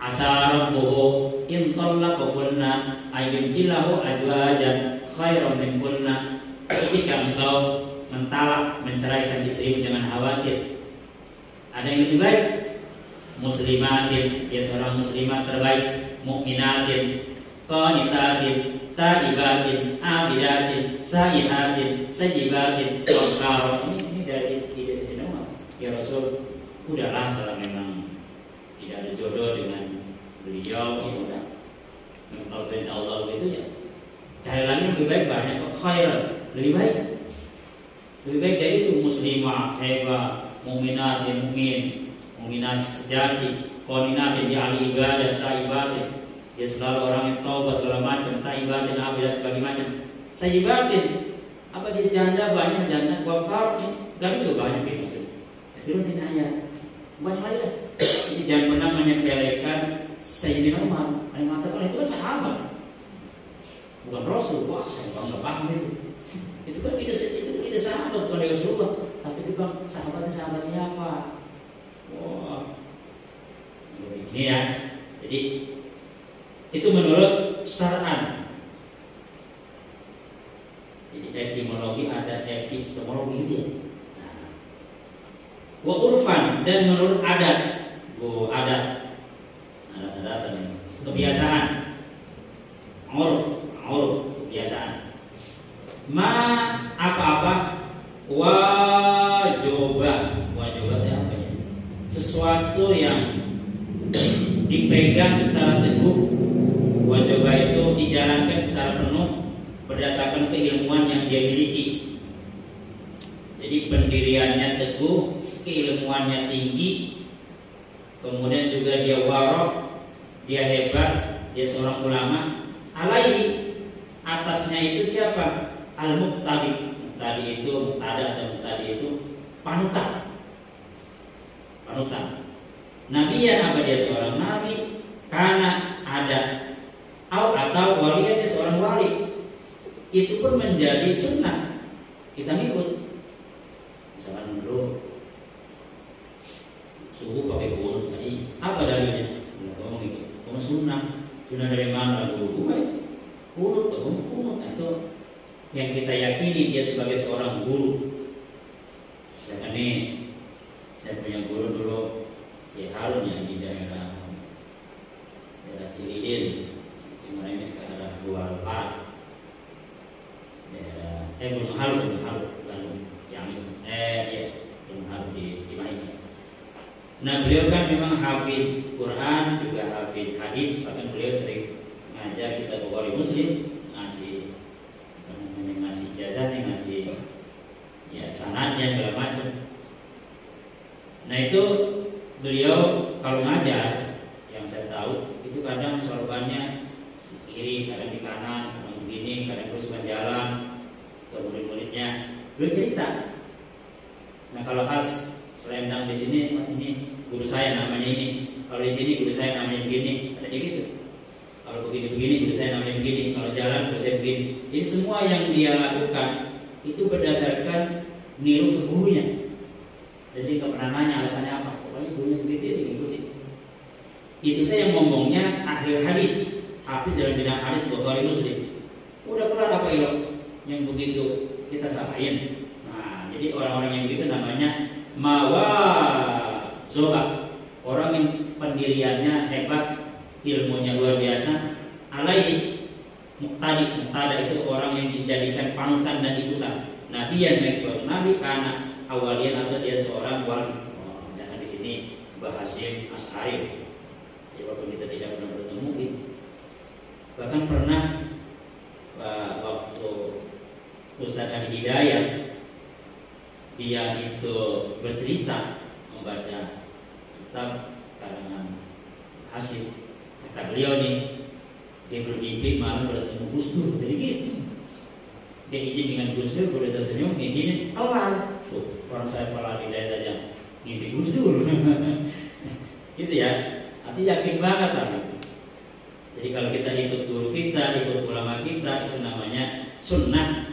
Asa rabbuhu in talaqakunna ayyubdilahu azwajan khairan minkunna. Ketika engkau mentalak, menceraikan istrimu, jangan khawatir, ada yang lebih baik. Muslimatin, dia seorang muslimat terbaik, mukminatin, qanitatin, taibatin, abidatin, saihatin, sajibatin, waqar. Ini dari ide Sayyidina Umar. Ya Rasul, udahlah kalau memang tidak ada jodoh dengan beliau, ya udah. Kalau perintah Allah begitu ya, cari lagi lebih baik, banyak khairan, lebih baik. Lebih baik dari itu, muslimah, hebat, mukminat, ya mukmin, mukminat sejati, qaninatin, dia ahli ibadah, saibatin, dia selalu orang yang taubat segala macam, taibatin, abidat segala macam, sajibatin, apa dia janda banyak, janda wakar, garis juga banyak itu maksudnya. Turun ini ayat banyak lagi lah. Jadi jangan pernah menyepelekan Sayyidina Umar. Yang mengatakan itu kan sahabat, bukan Rasul. Wah, saya nggak paham itu. Itu kan ide sahabat, bukan Rasulullah. Tapi itu bang, sahabatnya sahabat siapa? Wah, ini ya. Jadi itu menurut syar'an. Jadi etimologi ada epistemologi gitu ya. Nah, wa urfan, dan menurut adat, adat kebiasaan, urf kebiasaan. Ma apa-apa wajoba itu apa ya? Sesuatu yang dipegang secara teguh. Wajoba itu dijalankan secara penuh berdasarkan keilmuan yang dia miliki. Jadi pendiriannya teguh, keilmuannya tinggi, kemudian juga dia warok, dia hebat, dia seorang ulama. Alaihi, atasnya itu siapa? Al-Muqtadi. Muqtadi itu muqtada, dan muqtadi itu panutan. Nabiyan, apa dia seorang nabi? Karena ada atau walian, dia seorang wali. Itu pun menjadi sunnah, kita ngikut. Misalkan dulu subuh pakai bulu tadi, apa dalilnya? Ngomong ikut. Sunnah dari mana? Bulu yang kita yakini dia sebagai seorang guru. Misalkan nih, saya punya guru dulu di Harunnya di daerah Cilidin, cuma ini ke arah Bualpa, daerah Gunung Halu, Bandung, Ciamis, Gunung Halu di Cimahi. Nah, beliau kan memang hafiz Quran, juga hafiz hadis, bahkan beliau sering ngajar kita Bukhari Muslim, ngasih ijazahnya, ngasih ya sanadnya segala macam. Nah, itu beliau kalau ngajar, yang saya tahu itu kadang sorbannya di kiri, kadang di kanan, kadang begini, kadang terus berjalan ke murid-muridnya. Beliau cerita. Nah, kalau khas selendang di sini, ini guru saya namanya ini. Kalau di sini guru saya namanya begini, ada gitu. Kalau begini-begini guru saya namanya begini. Kalau jalan guru saya begini. Jadi semua yang dia lakukan itu berdasarkan niru ke gurunya. Jadi nggak pernah nanya alasannya apa. Pokoknya gurunya begitu dia ikuti. Itu tuh yang ngomongnya ahli hadis, hafiz dalam bidang hadis Bukhari Muslim. Udah kelar apa ilok yang begitu kita samain. Nah, jadi orang-orang yang begitu namanya mawazoba, orang yang pendiriannya hebat, ilmunya luar biasa. Alaihi muktada itu orang yang dijadikan panutan dan ikutan. Nabi yang sebagai nabi karena awalian atau dia seorang wali. Misalkan di sini Mbah Hasyim Asy'ari. Ya, walaupun kita tidak pernah bertemu gitu. Bahkan pernah waktu Ustaz Adi Hidayat dia itu bercerita membaca kitab karangan Hasyim. Kata beliau nih, dia bermimpi malam bertemu Gus Dur. Jadi gitu. Dia izin dengan Gus Dur, boleh tersenyum, izinin kelar. Tuh, orang saya kepala Hidayat aja mimpi Gus Dur. Gitu ya. Artinya yakin banget lah. Jadi kalau kita ikut guru kita, ikut ulama kita, itu namanya sunnah.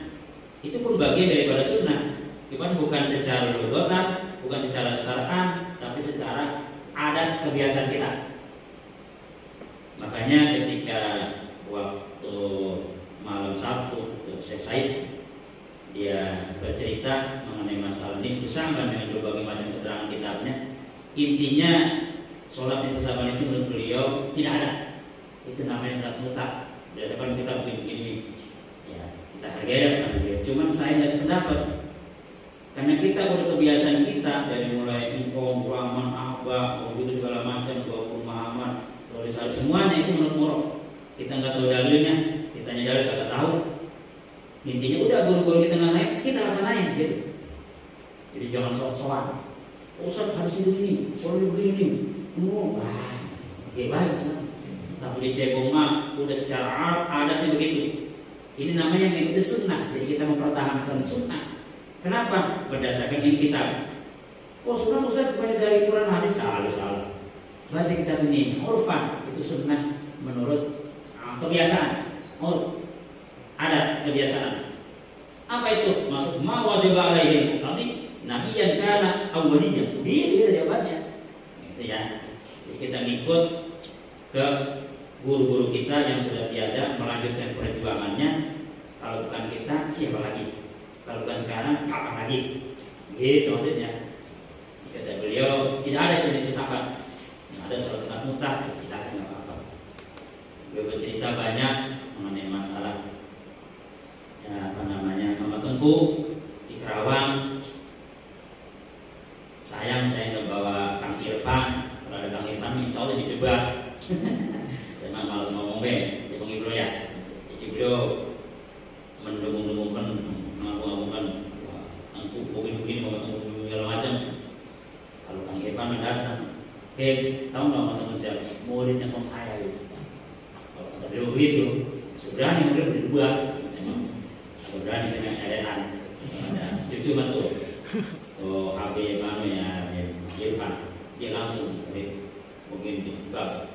Itu pun bagian daripada sunnah. Bukan secara lugatan, bukan secara syar'an, tapi secara adat kebiasaan kita. Makanya ketika waktu malam Sabtu, Syekh Said dia bercerita mengenai masalah nisfu Sya'ban dengan berbagai macam keterangan kitabnya. Intinya sholat yang bersamaan itu menurut beliau tidak ada. Itu namanya sholat mutlak. Berdasarkan kita begini-begini. Ya, kita hargai dan beliau. Cuman saya nggak sependapat. Karena kita udah kebiasaan kita dari mulai ingkom, Rahman, Abba, begitu segala macam, pemahaman, tulis semuanya itu menurut muraf. Kita nggak tahu dalilnya, kita dalil nggak tahu. Intinya udah guru-guru kita nggak naik, kita laksanain gitu. Jadi jangan sok-sokan. Ustaz harus ini, perlu begini. Oke, baik. Tapi di cebong mah udah secara adatnya begitu. Ini namanya mengikuti sunnah. Jadi kita mempertahankan sunnah. Kenapa? Berdasarkan ini kitab. Oh, sunnah Ustaz banyak dari Quran hadis. Salah. Baca kitab ini. Urfan itu sunnah menurut kebiasaan. Adat kebiasaan. Apa itu? Maksud ma wajib alaihi tadi nabi yang kana awaliyah. Dia jawabannya. Gitu ya. Jadi kita ngikut ke guru-guru kita yang sudah tiada, melanjutkan perjuangannya. Kalau bukan kita, siapa lagi? Kalau bukan sekarang, kapan lagi? Gitu maksudnya. Kata beliau, tidak ada jenis sahabat. Yang ada sholat mutah, silakan nggak apa-apa. Beliau bercerita banyak mengenai masalah Mama Tengku di Kerawang. Sayang saya nggak bawa Kang Irfan. Kalau ada Kang Irfan, insya Allah didebat. Saya mah malas ngomong dia panggil beliau ya. Jadi beliau mendumung-dumungkan, mengagung-agungkan Tengku begini Mama Tengku segala macam. Kalau Kang Irfan mendatang, tahu nggak teman saya muridnya kong saya gitu. Kalau kata beliau begitu, sebenarnya beliau berdebat. Berani saya nyaretan cucu tuh Habib Irfan dia langsung mungkin bab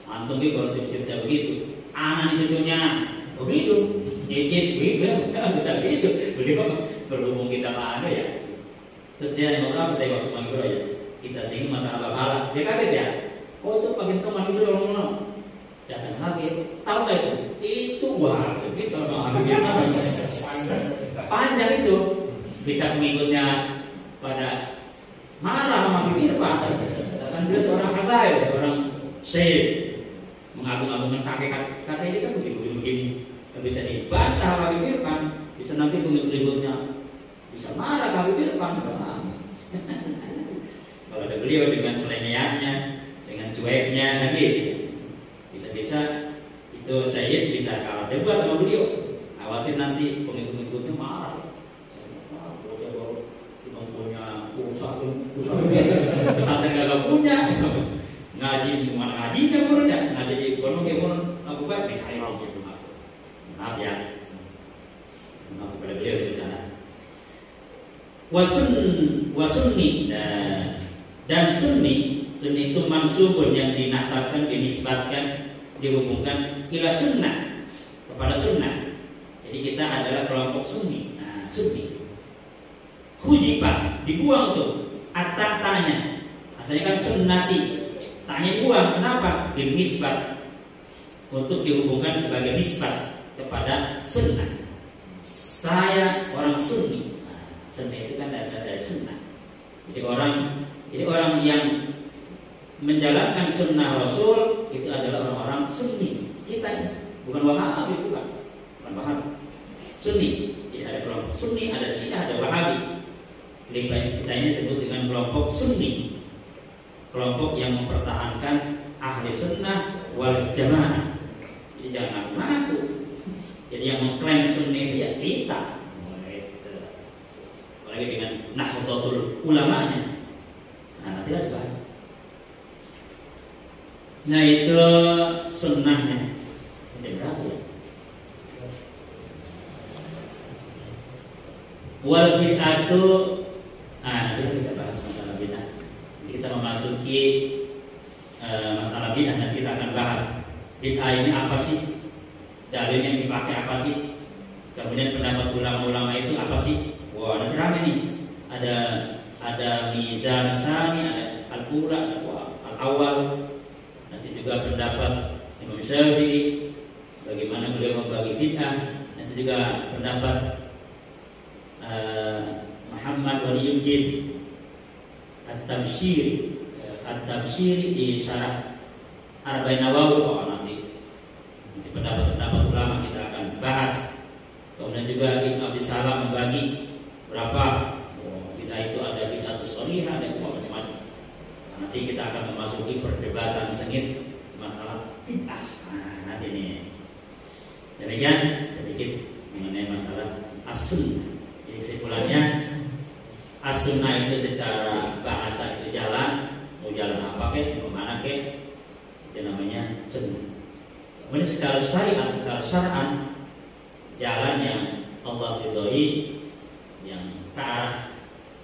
antum dia kalau cerita begitu anak cucunya begitu cicit begitu bisa begitu beliau berhubung kita mana ya. Terus dia ngobrol kita waktu ngobrol ya kita singgung masalah pahala dia kaget ya. Oh itu pakai teman itu orang ngomong datang lagi tahu nggak itu wah sedih kalau mau ambil bisa pengikutnya pada marah sama Habib Irfan. Kan dia seorang habaib, seorang syekh, mengagung-agungkan kakek ini kan begini. Bisa dibantah Habib Irfan, bisa nanti pengikut-pengikutnya bisa marah Habib Irfan. Kalau ada beliau dengan selengeannya, dengan cueknya, kan gitu. Bisa-bisa itu saya bisa kalah debat sama beliau. Khawatir nanti pengikut-pengikutnya marah. Pesantren gak punya, ngaji mana ngajinya muridnya, ngaji di gunung ke gunung aku baik bisa hilang gitu maaf ya, maaf kepada beliau di sana. Wasunni dan sunni itu mansubun yang dinasabkan, dinisbatkan, dihubungkan ila sunnah, kepada sunnah. Jadi kita adalah kelompok sunni. Nah, sunni hujibat, dibuang tuh atak tanya. Asalnya kan sunnati, tanya dibuang. Kenapa? Dinisbat, untuk dihubungkan sebagai nisbat kepada sunnah. Saya orang sunni. Nah, sunni itu kan dasar dari sunnah. Jadi orang yang menjalankan sunnah Rasul itu adalah orang-orang sunni. Kita ini bukan Wahabi, bukan Wahabi. Sunni. Jadi ada kelompok sunni, ada Syiah, ada Wahabi. Kita ini disebut dengan kelompok sunni, kelompok yang mempertahankan ahli sunnah wal jamaah. Jadi jangan mengaku. Jadi yang mengklaim sunni ya kita, apalagi dengan nahdlatul ulamanya. Nah, nanti lah dibahas. Nah itu sunnahnya. Ini berapa ya? Wal bid'atu. Nanti kita bahas masalah bid'ah. Kita memasuki masalah bid'ah, dan kita akan bahas bid'ah ini apa sih, dalil yang dipakai apa sih, kemudian pendapat ulama-ulama itu apa sih. Wah, ada ramai nih. Ada mizan sani, ada al-ula, al-awal. Nanti juga pendapat Imam Syafi'i, bagaimana beliau membagi bid'ah. Nanti juga pendapat Muhammad Waliyuddin At-Tabsyir di Syarah Arba'in Nawawi. Nanti pendapat-pendapat ulama kita akan bahas. Kemudian juga Ibnu Abi Salam membagi berapa bid'ah itu, ada bid'atus sholihah, ada macam-macam. Nanti kita akan memasuki perdebatan sengit masalah bid'ah. Nanti ini demikian sedikit mengenai masalah as-sunnah. Jadi kesimpulannya, as-sunnah itu secara bahasa itu jalan, mau jalan apa kek, mau mana kek, itu namanya sunnah. Kemudian secara syariat, secara syar'an, jalan yang Allah ridhoi, yang ke arah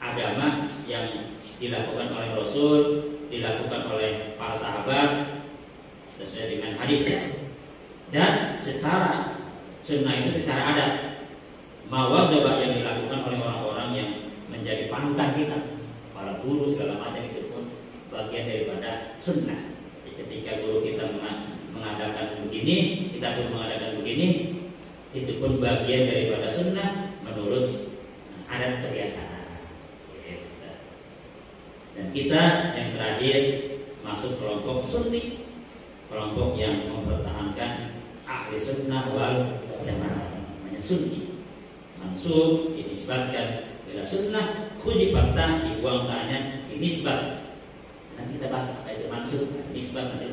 agama yang dilakukan oleh Rasul, dilakukan oleh para sahabat sesuai dengan hadis. Dan secara sunnah itu secara adat, mawazabah yang dilakukan oleh orang-orang yang menjadi panutan kita, para guru segala macam, itu pun bagian daripada sunnah. Jadi ketika guru kita mengadakan begini, kita pun mengadakan begini, itu pun bagian daripada sunnah menurut adat kebiasaan. Dan kita yang terakhir masuk kelompok sunni, kelompok yang mempertahankan ahli sunnah wal jamaah, namanya sunni. Mansub dinisbatkan ila sunnah, hujibatah dibuang tanya dinisbat. Nanti kita bahas apa itu mansub, nisbat nanti.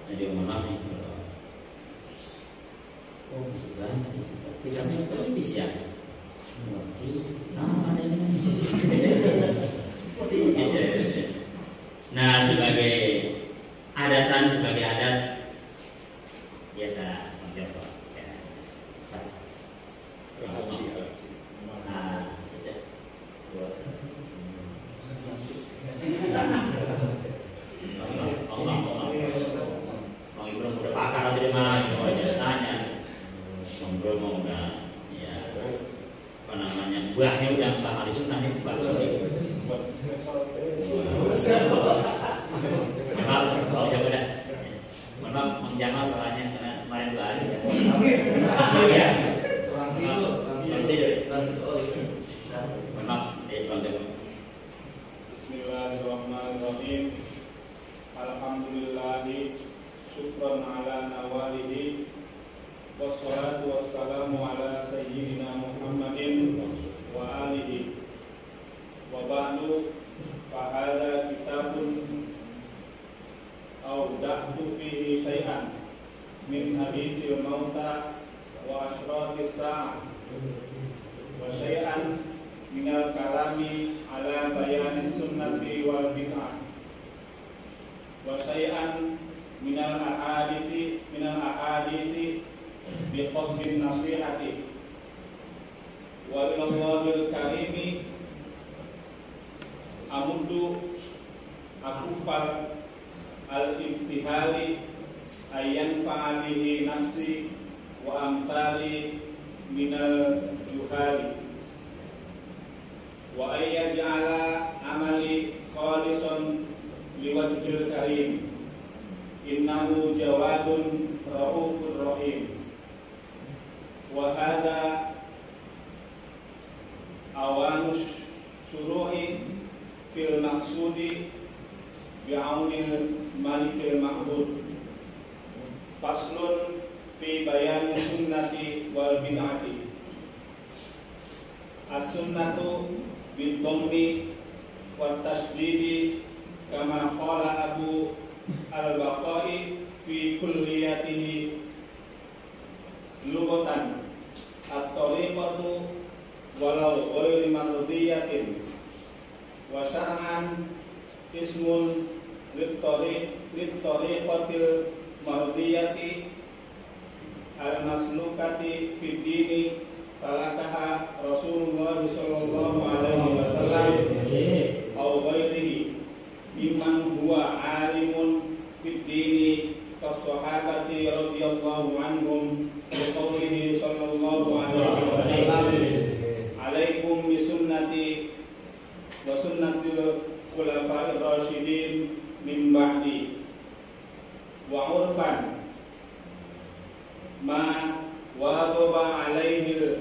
Jadi mohon maaf nih kalau masih banyak tidak tipis ya. Nama ini tipis ya. Nah, sebagai adatan, sebagai adat biasa mencontoh. Buahnya udah mbak ahli sunnah nih, mbak sorry. Maaf, kalau ya udah. Maaf, Mang Jamal soalnya karena kemarin 2 hari ya. Iya. Tidur. Bismillahirrahmanirrahim. Alhamdulillahi syukran ala nawalihi. Wassalatu wassalamu ala sayyidina Muhammadin wa alihi. Wa ba'du, fahada kitabun awda'tu fihi syai'an min hadithil mauta wa asratis sa'ah wa syai'an minal kalami ala bayanis sunnati wal bid'ah wa syai'an minal ahadithi bi qasdin nasihati wa ilallahil karimi amuddu akufal al-ibtihali ayyan fa'alihi nafsi wa amthali minal juhali wa ayyaj'ala amali khalisan liwajhil karim innahu jawadun raufur rahim. Wa hadha awanus syuru'i fil maqsudi bi'aunil malikil ma'bud. Faslun fi bayani sunnati wal bid'ati. As-sunnatu bil-dhammi wa tashdidi kama qala Abu al-Baqai fi kulliyatihi lughatan at-tariqatu walau ghairi mardiyatin wa syar'an ismun lit-tariqatil mardiyati al-maslukati fi dini salakaha Rasulullah sallallahu alaihi wasallam au ghairihi mimman huwa alimun fi dini kas-sahabati radhiyallahu anhum bi qawlihi sallallahu alaihi wasallam alaikum bi sunnati wa sunnatil khulafa'ir rasyidin min ba'di wa urfan ma wadaba alaihi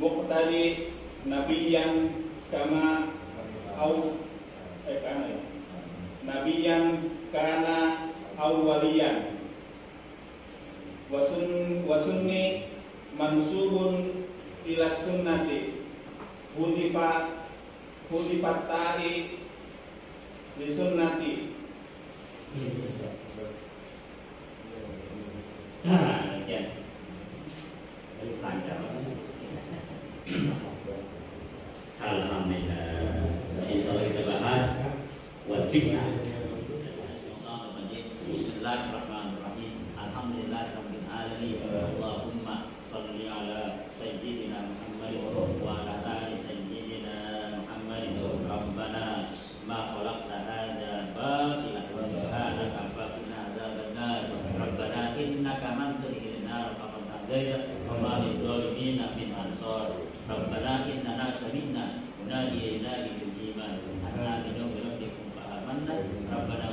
muqtadi nabiyan kama nabiyan kana awwaliyan wa sunni mansubun ila sunnati hudifat ta'i li sunnati. Alhamdulillah. Insyaallah kita bahas wal fitnah. Bismillahirrahmanirrahim. Alhamdulillahirabbil alamin. Allahumma shalli ala sayyidina Muhammad wa ala ali sayyidina Muhammad. Rabbana ma khalaqta hadza batilan wa subhanaka faqina adzabannar. Rabbana innaka man tudkhilin nar faqad azaita wa ma lizalimin min ansar. Rabbana innana sami'na munadiyan yunadi bil iman an aminu bi rabbikum fa amanna. Rabbana